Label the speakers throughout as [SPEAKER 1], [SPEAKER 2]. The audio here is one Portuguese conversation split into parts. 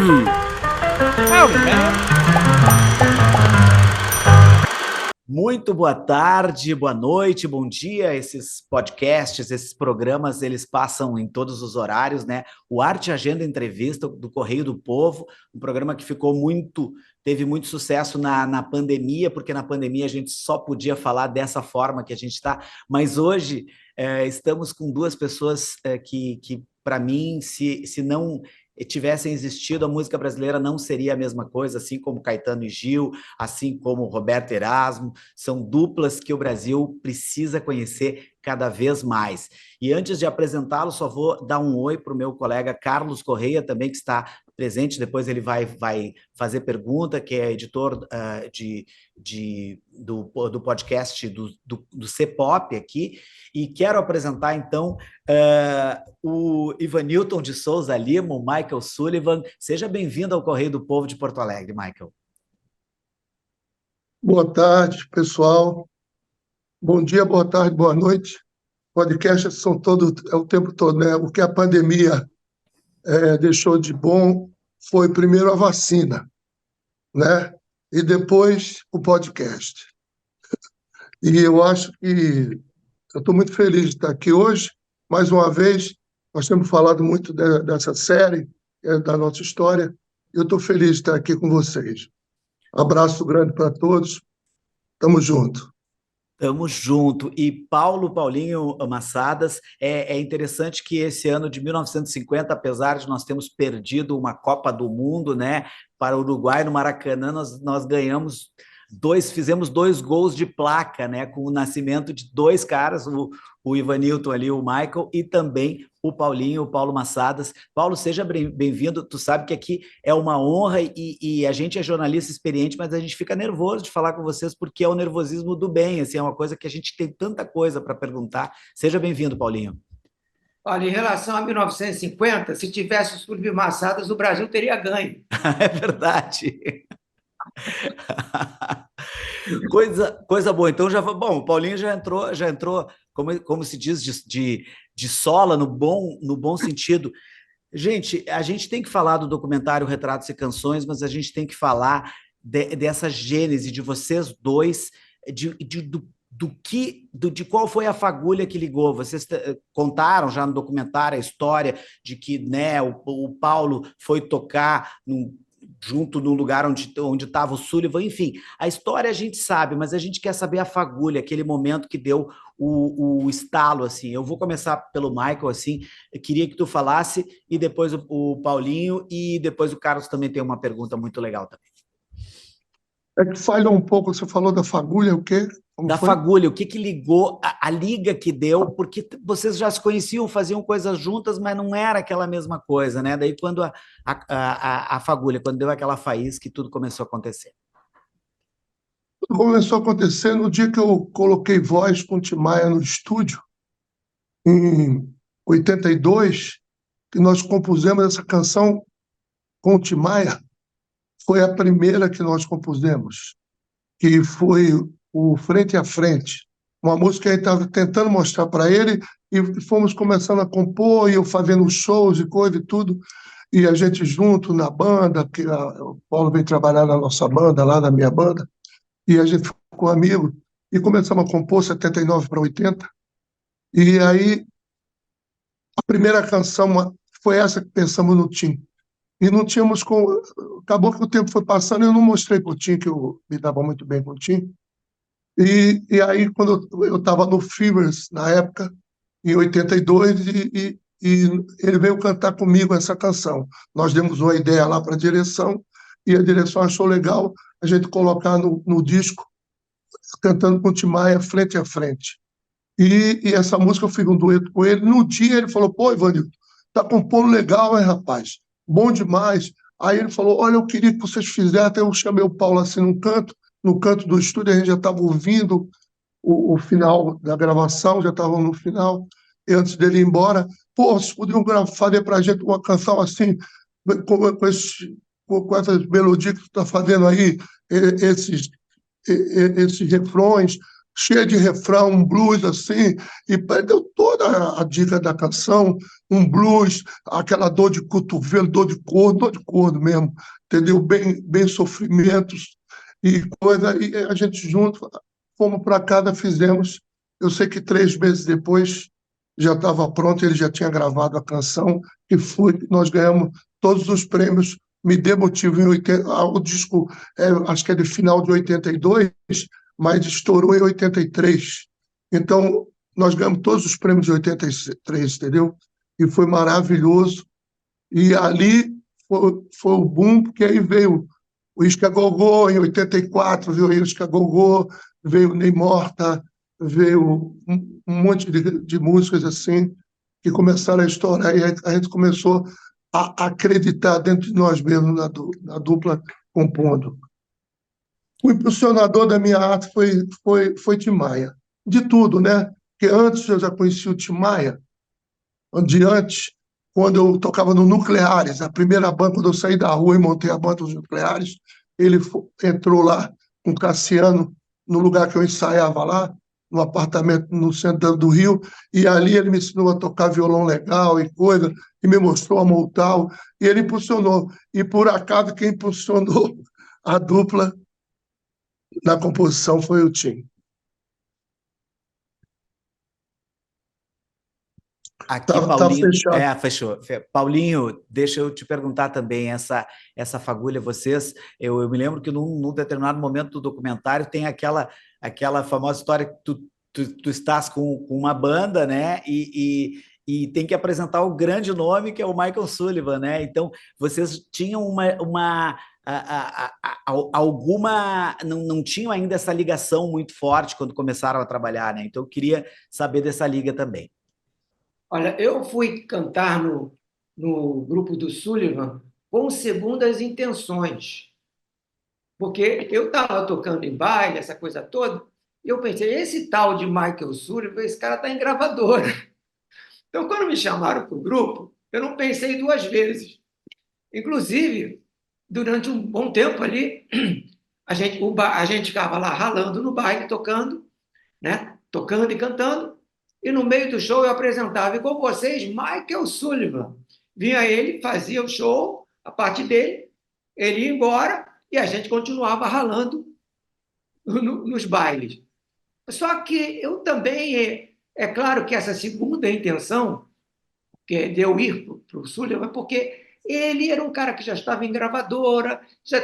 [SPEAKER 1] Howdy, man.
[SPEAKER 2] Muito boa tarde, boa noite, bom dia. Esses podcasts, esses programas, eles passam em todos os horários, né? O Arte Agenda Entrevista do Correio do Povo, um programa que teve muito sucesso na pandemia, porque na pandemia a gente só podia falar dessa forma que a gente está, mas hoje estamos com duas pessoas que para mim, se não tivessem existido, a música brasileira não seria a mesma coisa, assim como Caetano e Gil, assim como Roberto Erasmo, são duplas que o Brasil precisa conhecer cada vez mais. E antes de apresentá-lo, só vou dar um oi para o meu colega Carlos Correia, também que está presente, depois ele vai fazer pergunta, que é editor do podcast do C-Pop aqui, e quero apresentar, então, o Ivanilton de Souza Lima, o Michael Sullivan. Seja bem-vindo ao Correio do Povo de Porto Alegre, Michael.
[SPEAKER 3] Boa tarde, pessoal. Bom dia, boa tarde, boa noite. Podcasts são o tempo todo, né? O que a pandemia deixou de bom foi primeiro a vacina, né? E depois o podcast. E eu acho que eu estou muito feliz de estar aqui hoje. Mais uma vez, nós temos falado muito dessa série, da nossa história, e eu estou feliz de estar aqui com vocês. Abraço grande para todos. Tamo junto.
[SPEAKER 2] Tamo junto. E Paulinho Massadas, é interessante que esse ano de 1950, apesar de nós termos perdido uma Copa do Mundo, né, para o Uruguai no Maracanã, nós ganhamos fizemos 2 gols de placa, né, com o nascimento de 2 caras, o Ivanilton ali, o Michael, e também o Paulo Massadas. Paulo, seja bem-vindo. Tu sabe que aqui é uma honra e a gente é jornalista experiente, mas a gente fica nervoso de falar com vocês porque é o nervosismo do bem, assim, é uma coisa que a gente tem tanta coisa para perguntar. Seja bem-vindo, Paulinho.
[SPEAKER 1] Olha, em relação a 1950, se tivesse os clubes Massadas, o Brasil teria ganho.
[SPEAKER 2] É verdade. Coisa boa. Então, bom, o Paulinho já entrou como se diz, de sola, no bom sentido. Gente, a gente tem que falar do documentário Retratos e Canções, mas a gente tem que falar dessa gênese de vocês dois, de qual foi a fagulha que ligou. Vocês contaram já no documentário a história de que, né, o Paulo foi tocar junto no lugar onde estava o Sullivan, enfim, a história a gente sabe, mas a gente quer saber a fagulha, aquele momento que deu o estalo, assim. Eu vou começar pelo Michael, assim, eu queria que tu falasse, e depois o Paulinho, e depois o Carlos também tem uma pergunta muito legal também.
[SPEAKER 3] É que falha um pouco, você falou da fagulha, o quê?
[SPEAKER 2] Da fagulha, o que ligou, a liga que deu, porque vocês já se conheciam, faziam coisas juntas, mas não era aquela mesma coisa, né? Daí quando a fagulha, quando deu aquela faísca, que tudo começou a acontecer.
[SPEAKER 3] Tudo começou a acontecer no dia que eu coloquei voz com o Tim Maia no estúdio, em 82, que nós compusemos essa canção com o Tim Maia. Foi a primeira que nós compusemos, que foi o Frente a Frente, uma música que a gente estava tentando mostrar para ele, e fomos começando a compor, e eu fazendo shows e coisa e tudo, e a gente junto na banda, que o Paulo veio trabalhar na nossa banda, lá na minha banda, e a gente ficou amigo, e começamos a compor 79 para 80, e aí a primeira canção foi essa que pensamos no Tim. E não tínhamos... Acabou que o tempo foi passando e eu não mostrei para o Tim, que eu me dava muito bem com o Tim. E aí, quando eu estava no Fevers, na época, em 82, e ele veio cantar comigo essa canção. Nós demos uma ideia lá para a direção, e a direção achou legal a gente colocar no disco, cantando com o Tim Maia, Frente a Frente. E essa música eu fiz um dueto com ele. No dia ele falou: pô, Ivanildo, tá compondo legal, hein, rapaz? Bom demais. Aí ele falou: olha, eu queria que vocês fizessem. Até eu chamei o Paulo assim no canto do estúdio, a gente já estava ouvindo o final da gravação, já estava no final, e antes dele ir embora. Pô, vocês poderiam fazer para a gente uma canção assim, com essas melodias que tu está fazendo aí, esses refrões, cheia de refrão, um blues assim, e deu toda a dica da canção, um blues, aquela dor de cotovelo, dor de corno mesmo, entendeu? Bem sofrimentos e coisa, e a gente junto fomos para casa, fizemos. Eu sei que 3 meses depois já estava pronto, ele já tinha gravado a canção e nós ganhamos todos os prêmios. Me Dê Motivo em 80, o disco acho que é de final de 82, mas estourou em 83. Então, nós ganhamos todos os prêmios de 83, entendeu? E foi maravilhoso. E ali foi o boom, porque aí veio o Isca Gogô em 84, veio o Isca Gogô, veio o Ney Morta, veio um monte de músicas assim que começaram a estourar e a gente começou a acreditar dentro de nós mesmos na dupla compondo. O impulsionador da minha arte foi Tim Maia. De tudo, né? Porque antes eu já conhecia o Tim Maia, de antes, quando eu tocava no Nucleares, a primeira banda, quando eu saí da rua e montei a banda dos Nucleares, ele entrou lá com o Cassiano, no lugar que eu ensaiava lá, no apartamento no centro do Rio, e ali ele me ensinou a tocar violão legal e coisa, e me mostrou a Motown, e ele impulsionou. E por acaso quem impulsionou a dupla na composição foi o Tim.
[SPEAKER 2] Aqui,
[SPEAKER 3] Tá
[SPEAKER 2] Paulinho,
[SPEAKER 3] fechado.
[SPEAKER 2] fechou. Paulinho, deixa eu te perguntar também essa fagulha, vocês, eu me lembro que num determinado momento do documentário tem aquela famosa história que tu estás com uma banda, né, e tem que apresentar o grande nome, que é o Michael Sullivan, né, então vocês tinham alguma, não tinham ainda essa ligação muito forte quando começaram a trabalhar, né, então eu queria saber dessa liga também.
[SPEAKER 1] Olha, eu fui cantar no grupo do Sullivan com segundas intenções, porque eu estava tocando em baile, essa coisa toda, e eu pensei, esse tal de Michael Sullivan, esse cara está em gravadora. Então, quando me chamaram para o grupo, eu não pensei duas vezes. Inclusive, durante um bom tempo ali, a gente ficava lá ralando no baile, tocando, né? Tocando e cantando, e no meio do show eu apresentava, e com vocês, Michael Sullivan. Vinha ele, fazia o show, a parte dele, ele ia embora, e a gente continuava ralando nos bailes. Só que eu também, é claro que essa segunda intenção, que é de eu ir para o Sullivan, porque ele era um cara que já estava em gravadora, já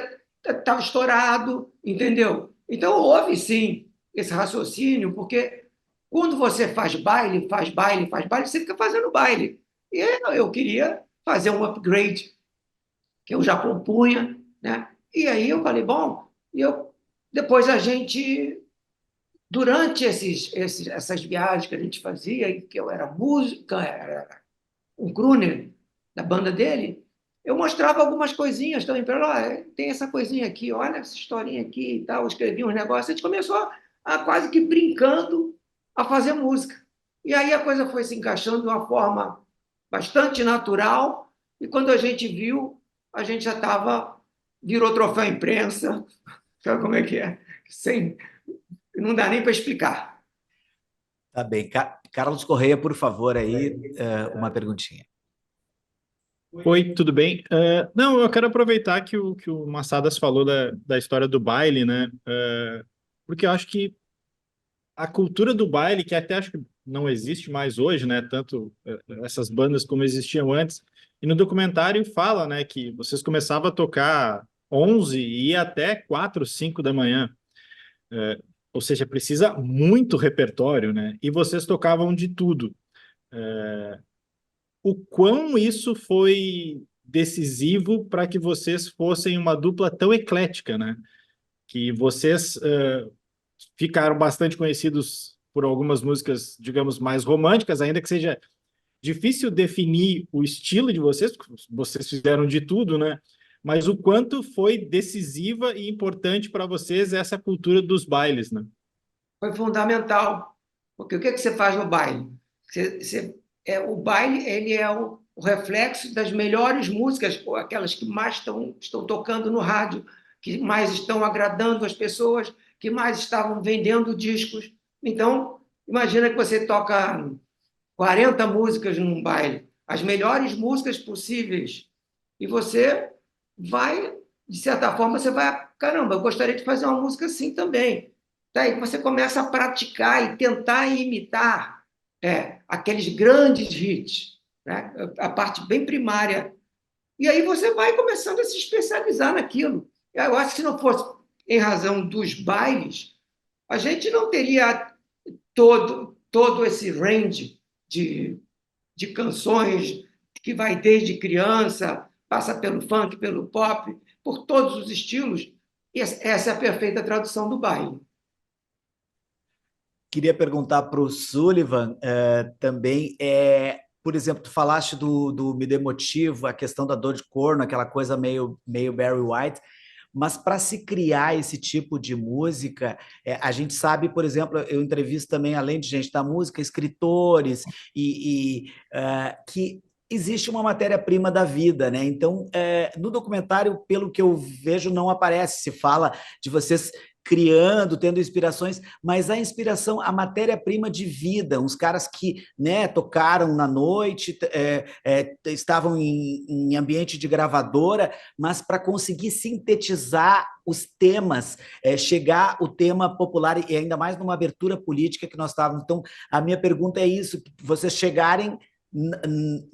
[SPEAKER 1] estava estourado, entendeu? Então houve sim esse raciocínio, porque quando você faz baile, faz baile, faz baile, você fica fazendo baile. E eu queria fazer um upgrade, que eu já compunha, né? E aí eu falei, bom, depois a gente, durante essas viagens que a gente fazia, que eu era música, era um crooner da banda dele, eu mostrava algumas coisinhas também para ela. Tem essa coisinha aqui, olha essa historinha aqui e tal. Eu escrevi uns negócios. A gente começou a quase que brincando a fazer música. E aí a coisa foi se encaixando de uma forma bastante natural. E quando a gente viu, a gente já estava, virou troféu imprensa. Sabe como é que é? Sem, não dá nem para explicar.
[SPEAKER 2] Tá bem. Carlos Correia, por favor, aí, uma perguntinha.
[SPEAKER 4] Oi, tudo bem? Não, eu quero aproveitar que o Massadas falou da história do baile, né? Porque eu acho que a cultura do baile, que até acho que não existe mais hoje, né? Tanto essas bandas como existiam antes. E no documentário fala, né, que vocês começavam a tocar 11 e ia até 4, 5 da manhã. Ou seja, precisa muito repertório, né? E vocês tocavam de tudo. O quão isso foi decisivo para que vocês fossem uma dupla tão eclética, né? Que vocês ficaram bastante conhecidos por algumas músicas, digamos, mais românticas, ainda que seja difícil definir o estilo de vocês, porque vocês fizeram de tudo, né? Mas o quanto foi decisiva e importante para vocês essa cultura dos bailes, né?
[SPEAKER 1] Foi fundamental, porque o que você faz no baile? O baile ele é o reflexo das melhores músicas, aquelas que mais estão tocando no rádio, que mais estão agradando as pessoas, que mais estavam vendendo discos. Então, imagina que você toca 40 músicas num baile, as melhores músicas possíveis, e você vai, de certa forma, você vai, caramba, eu gostaria de fazer uma música assim também. Daí você começa a praticar e tentar imitar aqueles grandes hits, né? A parte bem primária. E aí você vai começando a se especializar naquilo. Eu acho que se não fosse em razão dos bailes, a gente não teria todo esse range de canções que vai desde criança, passa pelo funk, pelo pop, por todos os estilos. E essa é a perfeita tradução do baile.
[SPEAKER 2] Queria perguntar para o Sullivan também, por exemplo, tu falaste do Me Dê Motivo, a questão da dor de corno, aquela coisa meio Barry White, mas para se criar esse tipo de música, a gente sabe, por exemplo, eu entrevisto também, além de gente da música, escritores, que existe uma matéria-prima da vida, né? Então, no documentário, pelo que eu vejo, não aparece, se fala de vocês criando, tendo inspirações, mas a inspiração, a matéria-prima de vida, uns caras que, né, tocaram na noite, estavam em ambiente de gravadora, mas para conseguir sintetizar os temas, chegar o tema popular, e ainda mais numa abertura política que nós estávamos. Então, a minha pergunta é isso, vocês chegarem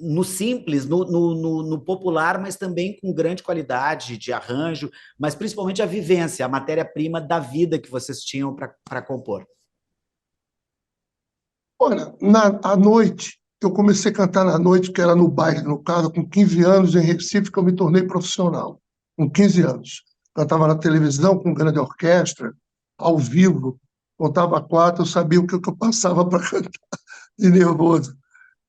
[SPEAKER 2] no simples, no popular, mas também com grande qualidade de arranjo, mas principalmente a vivência, a matéria-prima da vida que vocês tinham para compor.
[SPEAKER 3] Olha, à noite, eu comecei a cantar na noite, que era no baile, no caso, com 15 anos, em Recife, que eu me tornei profissional, com 15 anos. Cantava na televisão, com grande orquestra, ao vivo, contava quatro, eu sabia o que eu passava para cantar de nervoso.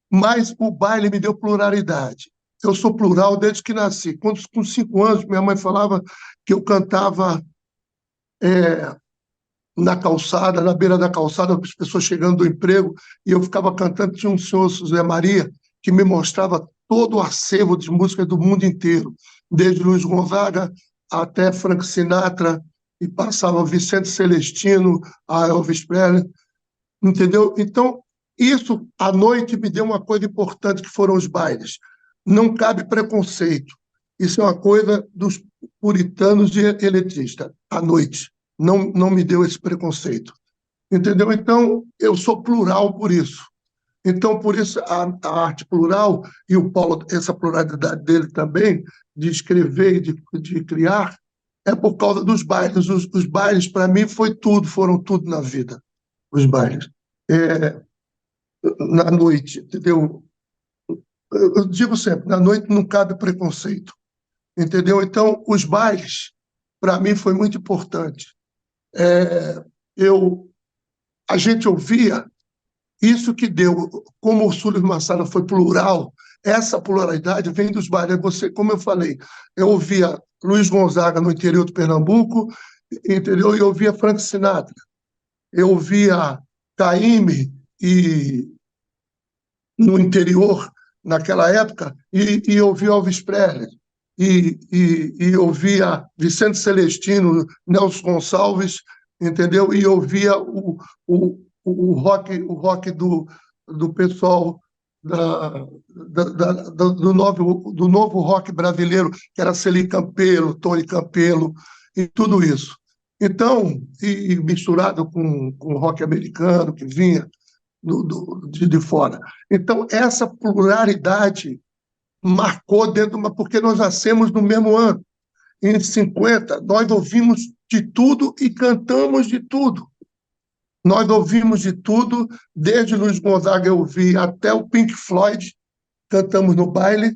[SPEAKER 3] Mas o baile me deu pluralidade. Eu sou plural desde que nasci. Quando, com 5 anos, minha mãe falava que eu cantava na calçada, na beira da calçada, as pessoas chegando do emprego, e eu ficava cantando. Tinha um senhor, José Maria, que me mostrava todo o acervo de músicas do mundo inteiro, desde Luiz Gonzaga até Frank Sinatra, e passava Vicente Celestino, a Elvis Presley, entendeu? Então, isso, à noite, me deu uma coisa importante, que foram os bailes. Não cabe preconceito. Isso é uma coisa dos puritanos e eletistas. À noite, não me deu esse preconceito. Entendeu? Então, eu sou plural por isso. Então, por isso, a arte plural, e o Paulo, essa pluralidade dele também, de escrever e de criar, é por causa dos bailes. Os bailes, para mim, foram tudo na vida, os bailes. Na noite, entendeu? Eu digo sempre, na noite não cabe preconceito, entendeu? Então, os bailes, para mim, foi muito importante. A gente ouvia isso que deu, como o Sullivan Massada foi plural, essa pluralidade vem dos bailes. Você, como eu falei, eu ouvia Luiz Gonzaga no interior do Pernambuco, entendeu? E eu ouvia Frank Sinatra, eu ouvia Caymmi e no interior naquela época, e ouvia Elvis Presley, e ouvia Vicente Celestino, Nelson Gonçalves, entendeu? E ouvia o rock do pessoal do novo rock brasileiro, que era Celi Campelo, Tony Campelo, e tudo isso. Então, e misturado com o rock americano que vinha de fora. Então, essa pluralidade marcou porque nós nascemos no mesmo ano. Em 50, nós ouvimos de tudo e cantamos de tudo. Nós ouvimos de tudo, desde Luiz Gonzaga eu ouvi até o Pink Floyd, cantamos no baile,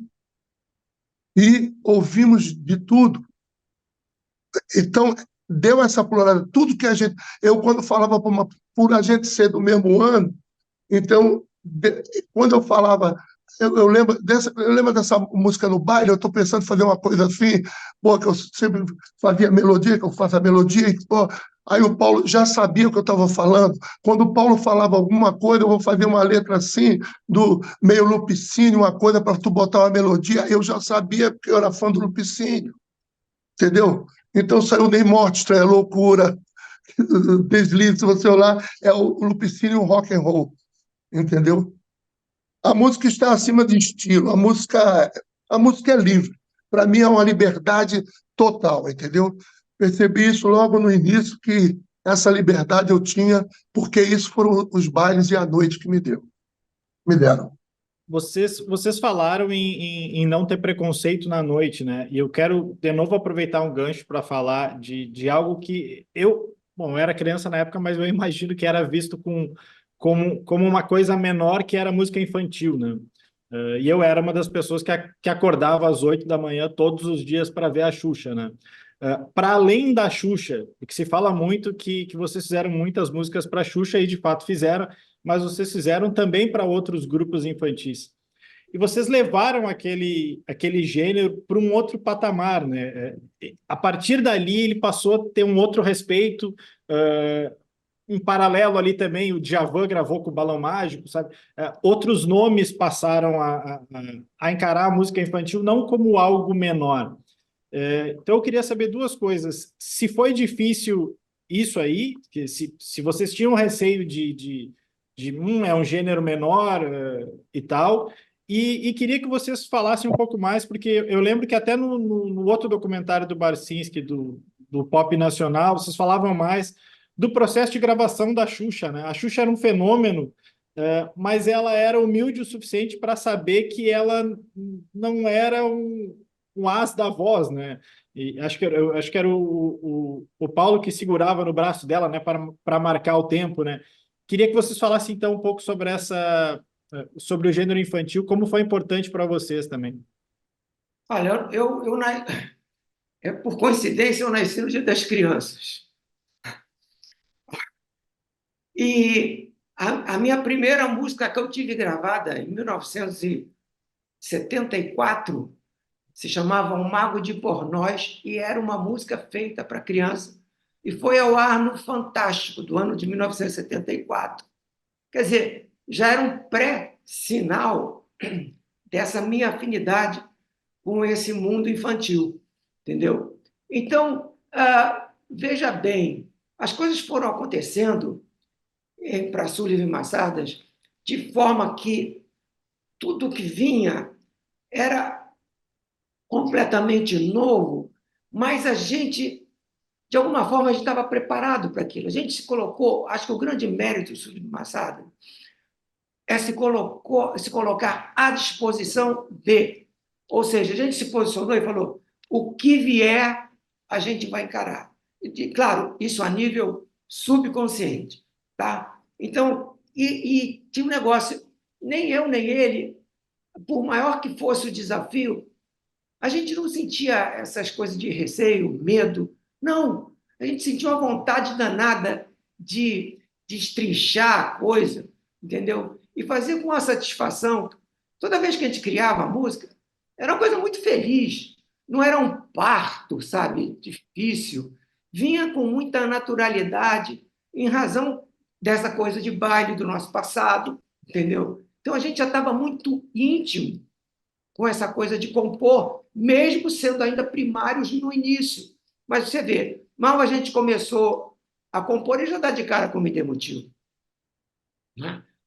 [SPEAKER 3] e ouvimos de tudo. Então, deu essa pluralidade. Tudo que a gente... Eu, quando falava por a gente ser do mesmo ano, então, quando eu falava, eu lembro dessa música no baile, eu estou pensando em fazer uma coisa assim, pô, que eu sempre fazia melodia, que eu faço a melodia, e, pô, aí o Paulo já sabia o que eu estava falando. Quando o Paulo falava alguma coisa, eu vou fazer uma letra assim, do meio Lupicínio, uma coisa para tu botar uma melodia, eu já sabia, porque eu era fã do Lupicínio, entendeu? Então saiu Nem Morte, Estranha Loucura, Deslize, se você olhar, é o Lupicínio Rock and Roll, entendeu? A música está acima de estilo, a música é livre. Para mim é uma liberdade total, entendeu? Percebi isso logo no início, que essa liberdade eu tinha, porque isso foram os bailes e a noite que me deram.
[SPEAKER 4] Vocês falaram em não ter preconceito na noite, né? E eu quero, de novo, aproveitar um gancho para falar de algo que bom, eu era criança na época, mas eu imagino que era visto como uma coisa menor, que era música infantil, né? E eu era uma das pessoas que acordava às 8 da manhã todos os dias para ver a Xuxa, né? Para além da Xuxa, que se fala muito que vocês fizeram muitas músicas para a Xuxa e de fato fizeram, mas vocês fizeram também para outros grupos infantis. E vocês levaram aquele gênero para um outro patamar, né? A partir dali, ele passou a ter um outro respeito. Em paralelo ali também, o Djavan gravou com o Balão Mágico, sabe? Outros nomes passaram a encarar a música infantil não como algo menor. Então, eu queria saber duas coisas. Se foi difícil isso aí, que se vocês tinham receio é um gênero menor e tal, e queria que vocês falassem um pouco mais, porque eu lembro que até no outro documentário do Barcinski, do Pop Nacional, vocês falavam mais do processo de gravação da Xuxa, né? A Xuxa era um fenômeno, mas ela era humilde o suficiente para saber que ela não era um as da voz, né? E acho que era o Paulo que segurava no braço dela, né, para marcar o tempo, né? Queria que vocês falassem então um pouco sobre o gênero infantil, como foi importante para vocês também.
[SPEAKER 1] Olha, por coincidência, eu nasci no Dia das Crianças. E a minha primeira música que eu tive gravada em 1974 se chamava Um Mago de Pornós e era uma música feita para criança e foi ao ar no Fantástico do ano de 1974. Quer dizer, já era um pré-sinal dessa minha afinidade com esse mundo infantil, entendeu? Então, veja bem, as coisas foram acontecendo para Sullivan e Massadas de forma que tudo que vinha era completamente novo, mas a gente, de alguma forma, a gente estava preparado para aquilo. A gente se colocou, acho que o grande mérito do Sullivan e Massadas é se colocar à disposição de. Ou seja, a gente se posicionou e falou: o que vier, a gente vai encarar. E, claro, isso a nível subconsciente. Tá? Então, e tinha um negócio, nem eu nem ele, por maior que fosse o desafio, a gente não sentia essas coisas de receio, medo. Não, a gente sentia uma vontade danada de destrinchar a coisa, entendeu? E fazer com uma satisfação. Toda vez que a gente criava a música, era uma coisa muito feliz. Não era um parto, sabe, difícil. Vinha com muita naturalidade, em razão dessa coisa de baile do nosso passado, entendeu? Então a gente já estava muito íntimo com essa coisa de compor, mesmo sendo ainda primários no início. Mas você vê, mal a gente começou a compor, e já dá de cara com o Me Dê Motivo.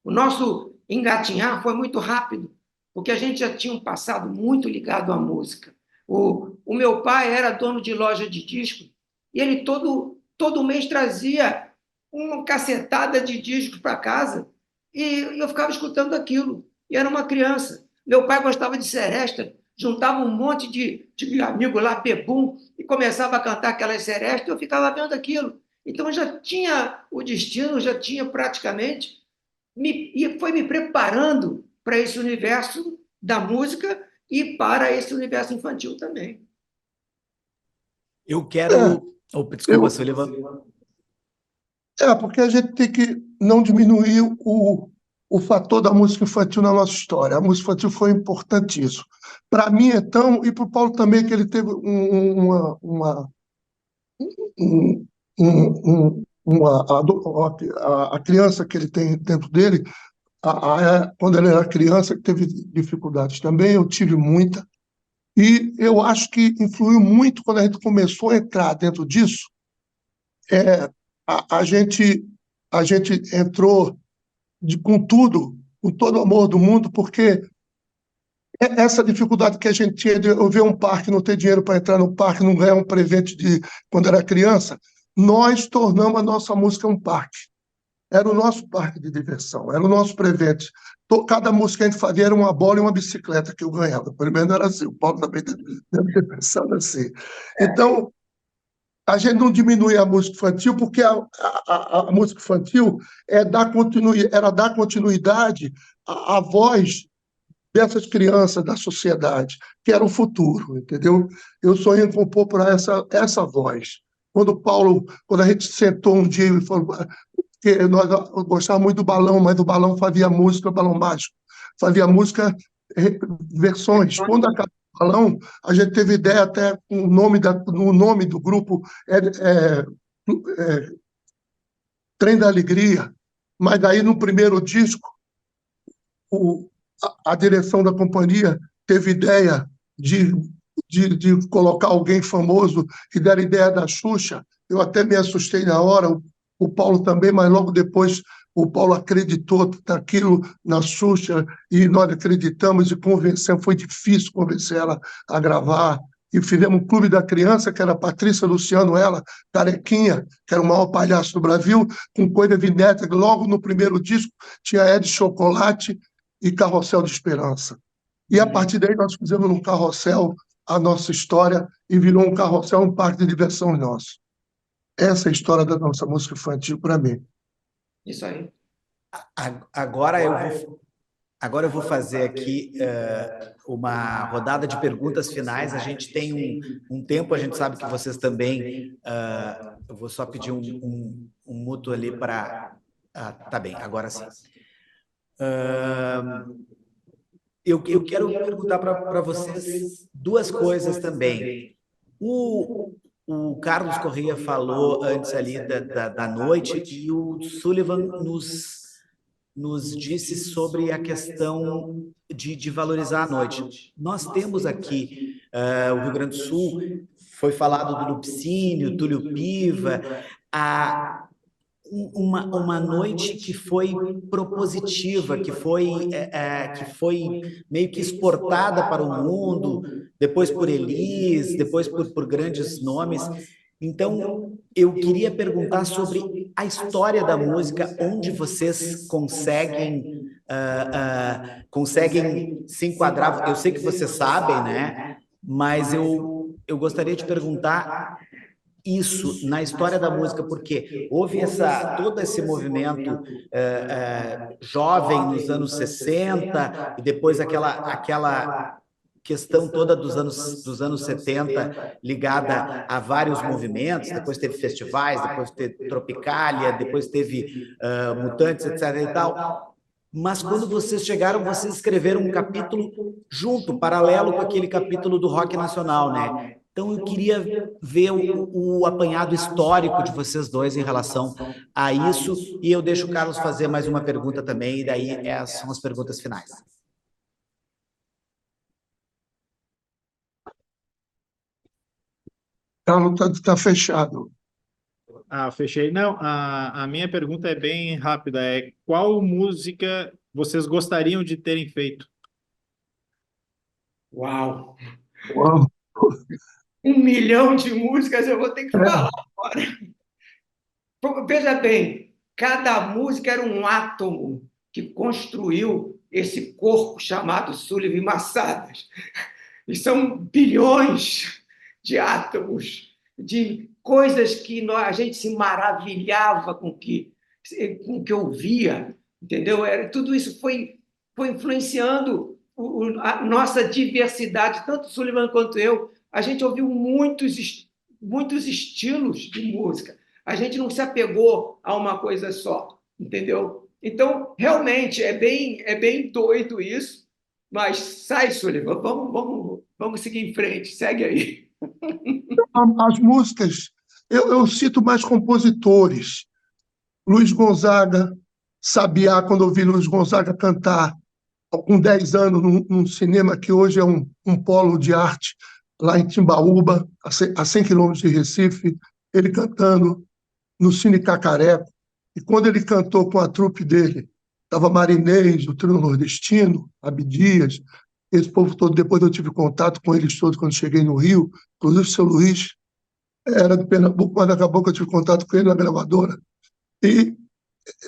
[SPEAKER 1] O nosso engatinhar foi muito rápido, porque a gente já tinha um passado muito ligado à música. O meu pai era dono de loja de disco e ele todo mês trazia uma cacetada de discos para casa e eu ficava escutando aquilo. E era uma criança. Meu pai gostava de seresta, juntava um monte de amigo lá, bebum, e começava a cantar aquelas serestas, e eu ficava vendo aquilo. Então, já tinha o destino, já tinha praticamente, e foi me preparando para esse universo da música e para esse universo infantil também.
[SPEAKER 2] Eu quero... Desculpa, Sullivan.
[SPEAKER 3] Porque a gente tem que não diminuir o fator da música infantil na nossa história. A música infantil foi importantíssimo. Para mim, então, e para o Paulo também, que ele teve a criança que ele tem dentro dele, quando ele era criança, teve dificuldades também, eu tive muita. E eu acho que influiu muito quando a gente começou a entrar dentro disso, a gente entrou com tudo, com todo o amor do mundo, porque essa dificuldade que a gente tinha de eu ver um parque, não ter dinheiro para entrar no parque, não ganhar um presente de quando era criança, nós tornamos a nossa música um parque. Era o nosso parque de diversão, era o nosso presente. Cada música que a gente fazia era uma bola e uma bicicleta que eu ganhava. Pelo menos era assim. O Paulo também deve ter pensado assim. Então, a gente não diminui a música infantil, porque a música infantil era dar continuidade à voz dessas crianças da sociedade, que era o futuro, entendeu? Eu sonhei em compor para essa voz. Quando a gente sentou um dia e falou que nós gostávamos muito do Balão, mas o Balão fazia música, o Balão Mágico, fazia música, versões. Quando acabou o Balão, a gente teve ideia até com o nome do grupo Trem da Alegria, mas aí no primeiro disco, a direção da companhia teve ideia de colocar alguém famoso e deram ideia da Xuxa. Eu até me assustei na hora, o Paulo também, mas logo depois o Paulo acreditou naquilo, na Xuxa, e nós acreditamos e convencemos. Foi difícil convencer ela a gravar. E fizemos um Clube da Criança, que era a Patrícia Luciano, ela, carequinha, que era o maior palhaço do Brasil, com coisa vinheta. Logo no primeiro disco tinha Ed Chocolate e Carrossel de Esperança. E a partir daí nós fizemos um carrossel a nossa história e virou um carrossel, um parque de diversão nosso. Essa é a história da nossa música infantil para mim.
[SPEAKER 1] Isso aí.
[SPEAKER 2] Agora eu vou fazer aqui uma rodada de perguntas finais. A gente tem um tempo, a gente sabe que vocês também... eu vou só pedir um mútuo ali para... tá bem, agora sim. Eu quero perguntar para vocês duas coisas também. O Carlos Correia falou antes ali da noite e o Sullivan nos disse sobre a questão de valorizar a noite. Nós temos aqui o Rio Grande do Sul, foi falado do Lupicínio, Túlio Piva, uma noite que foi propositiva, que foi meio que exportada para o mundo, depois por Elis, depois por grandes nomes. Então, eu queria perguntar sobre a história da música, onde vocês conseguem se enquadrar. Eu sei que vocês sabem, né? Mas eu gostaria de perguntar isso na história da música, porque houve todo esse movimento jovem nos anos 60, e depois aquela questão toda dos anos 70 ligada a vários movimentos, depois teve festivais, depois teve Tropicália, depois teve Mutantes, etc. e tal. Mas quando vocês chegaram, vocês escreveram um capítulo junto, paralelo com aquele capítulo do rock nacional, né? Então, eu queria ver o apanhado histórico de vocês dois em relação a isso, e eu deixo o Carlos fazer mais uma pergunta também, e daí são as perguntas finais.
[SPEAKER 3] Carlos, está fechado.
[SPEAKER 4] Fechei. Não, a minha pergunta é bem rápida. Qual música vocês gostariam de terem feito?
[SPEAKER 1] Uau!
[SPEAKER 3] Uau.
[SPEAKER 1] 1 milhão de músicas eu vou ter que falar agora. Veja bem, cada música era um átomo que construiu esse corpo chamado Sullivan Massadas. E são bilhões de átomos, de coisas que a gente se maravilhava com o que ouvia, entendeu? Tudo isso foi influenciando a nossa diversidade, tanto Sullivan quanto eu. A gente ouviu muitos estilos de música. A gente não se apegou a uma coisa só, entendeu? Então, realmente, é bem doido isso, mas sai, Sullivan, vamos seguir em frente, segue aí.
[SPEAKER 3] As músicas, eu cito mais compositores. Luiz Gonzaga, Sabiá, quando eu vi Luiz Gonzaga cantar com 10 anos num cinema que hoje é um polo de arte, lá em Timbaúba, a 100 quilômetros de Recife, ele cantando. no Cine Cacareco, e quando ele cantou com a trupe dele, estava Marinês, o Trio Nordestino, Abdias, esse povo todo. Depois eu tive contato com eles todos quando cheguei no Rio, inclusive o seu Luiz era de Pernambuco, mas acabou que eu tive contato com ele na gravadora. E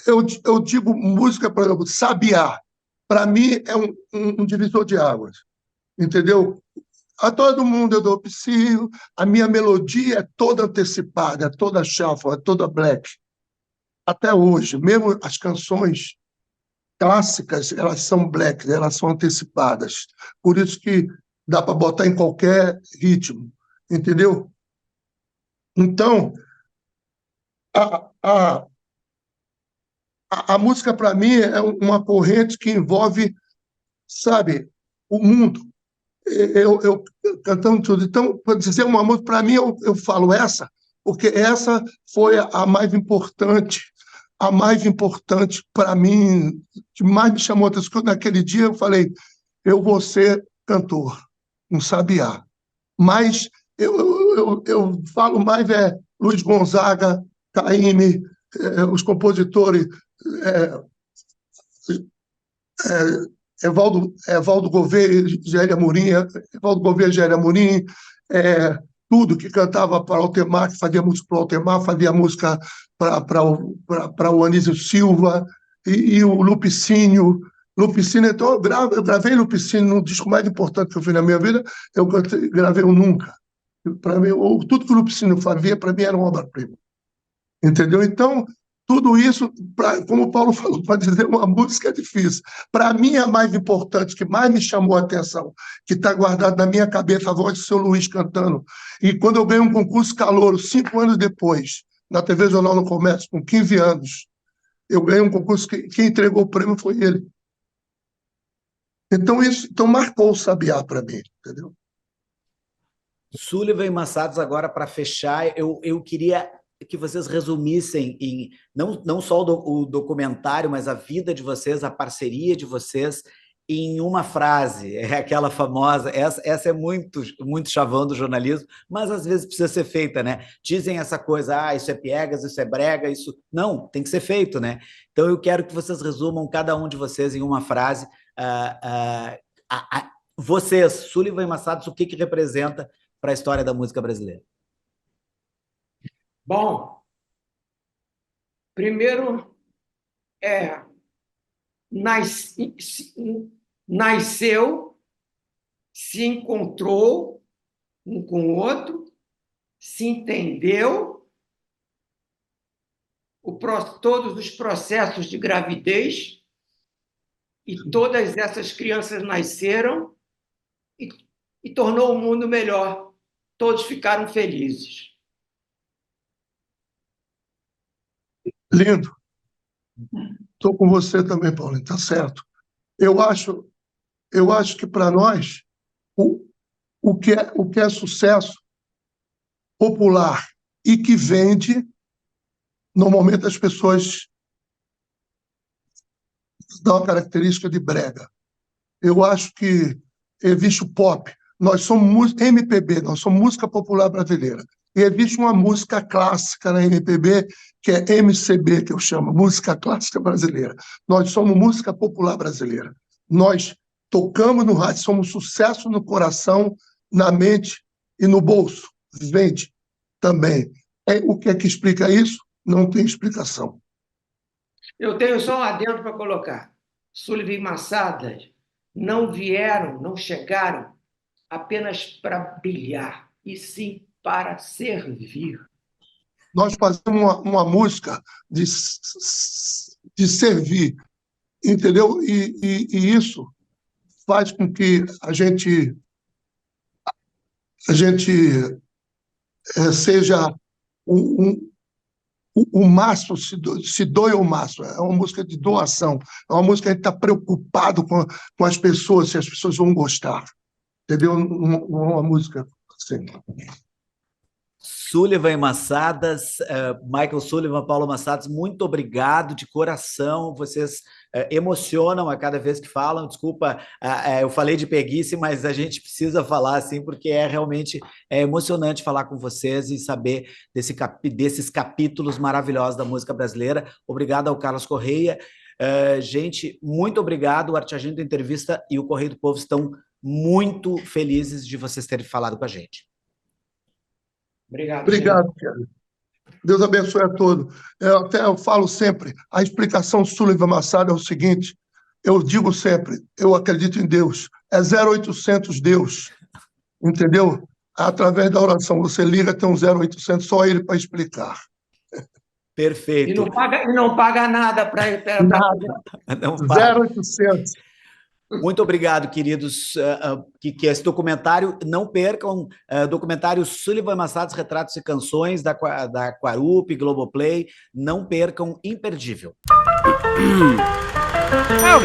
[SPEAKER 3] eu digo música, por exemplo, Sabiá, para mim é um divisor de águas, entendeu? A todo mundo eu dou psiu, a minha melodia é toda antecipada, é toda shuffle, é toda black. Até hoje, mesmo as canções clássicas, elas são black, elas são antecipadas. Por isso que dá para botar em qualquer ritmo, entendeu? Então, a, a, a música, para mim, é uma corrente que envolve, sabe, o mundo. Eu cantando tudo. Então, para dizer uma música, para mim, eu falo essa, porque essa foi a mais importante para mim, que mais me chamou a atenção. Naquele dia eu falei, eu vou ser cantor, um sabiá. Mas eu falo mais Luiz Gonzaga, Caymmi, os compositores, é, Evaldo Gouveia, Gélia Amorim, Evaldo Gouveia, Gélia Amorim, tudo que cantava para o Altemar, que fazia música para o Altemar, fazia música para o Anísio Silva, e o Lupicínio. Lupicínio, então eu gravei Lupicínio no disco mais importante que eu fiz na minha vida, eu gravei o Nunca. Para mim, tudo que o Lupicínio fazia, para mim, era uma obra-prima. Entendeu? Então, tudo isso, como o Paulo falou, para dizer uma música é difícil. Para mim, a mais importante, que mais me chamou a atenção, que está guardado na minha cabeça, a voz do seu Luiz cantando. E quando eu ganhei um concurso calouro, 5 anos depois, na TV Jornal no Comércio, com 15 anos, eu ganhei um concurso que quem entregou o prêmio foi ele. Então, isso marcou o Sabiá para mim, entendeu?
[SPEAKER 2] Sullivan e Massados, agora para fechar, eu queria que vocês resumissem em não só o documentário, mas a vida de vocês, a parceria de vocês, em uma frase. É aquela famosa, essa é muito chavão do jornalismo, mas às vezes precisa ser feita, né? Dizem essa coisa, isso é piegas, isso é brega, isso... Não, tem que ser feito, né? Então eu quero que vocês resumam, cada um de vocês, em uma frase, vocês, Sullivan e Massados, o que representa para a história da música brasileira?
[SPEAKER 1] Bom, primeiro, nasceu, se encontrou um com o outro, se entendeu, todos os processos de gravidez, e todas essas crianças nasceram e tornou o mundo melhor. Todos ficaram felizes.
[SPEAKER 3] Lindo. Estou com você também, Paulinho, está certo. Eu acho que para nós o que é sucesso popular e que vende, normalmente as pessoas dão a característica de brega. Eu acho que existe o pop, nós somos MPB, nós somos música popular brasileira. E existe uma música clássica na MPB, que é MCB, que eu chamo, música clássica brasileira. Nós somos música popular brasileira. Nós tocamos no rádio, somos sucesso no coração, na mente e no bolso. Vende também. O que é que explica isso? Não tem explicação.
[SPEAKER 1] Eu tenho só um adendo para colocar. Sullivan e Massadas não vieram, não chegaram apenas para brilhar, e sim para servir.
[SPEAKER 3] Nós fazemos uma música de servir, entendeu? E isso faz com que a gente seja o máximo, se doe ao máximo. É uma música de doação, é uma música que a gente está preocupado com as pessoas, se as pessoas vão gostar, entendeu? Uma música assim.
[SPEAKER 2] Sullivan e Massadas, Michael Sullivan, Paulo Massadas, muito obrigado de coração. Vocês emocionam a cada vez que falam. Desculpa, eu falei de preguiça, mas a gente precisa falar assim, porque realmente emocionante falar com vocês e saber desses capítulos maravilhosos da música brasileira. Obrigado ao Carlos Correia. Gente, muito obrigado. O Arte Agenda Entrevista e o Correio do Povo estão muito felizes de vocês terem falado com a gente.
[SPEAKER 1] Obrigado.
[SPEAKER 3] Obrigado, Kelly. Deus abençoe a todos. Eu falo sempre, a explicação Sullivan Massada é o seguinte, eu digo sempre, eu acredito em Deus, é 0800 Deus, entendeu? Através da oração, você liga, tem um 0800, só ele para explicar.
[SPEAKER 2] Perfeito.
[SPEAKER 1] E não paga nada para...
[SPEAKER 3] Nada. 0800.
[SPEAKER 2] Muito obrigado, queridos, que esse documentário, não percam, documentário Sullivan Massadas, Retratos e Canções, da Quarup, Globoplay, não percam, imperdível. Oh,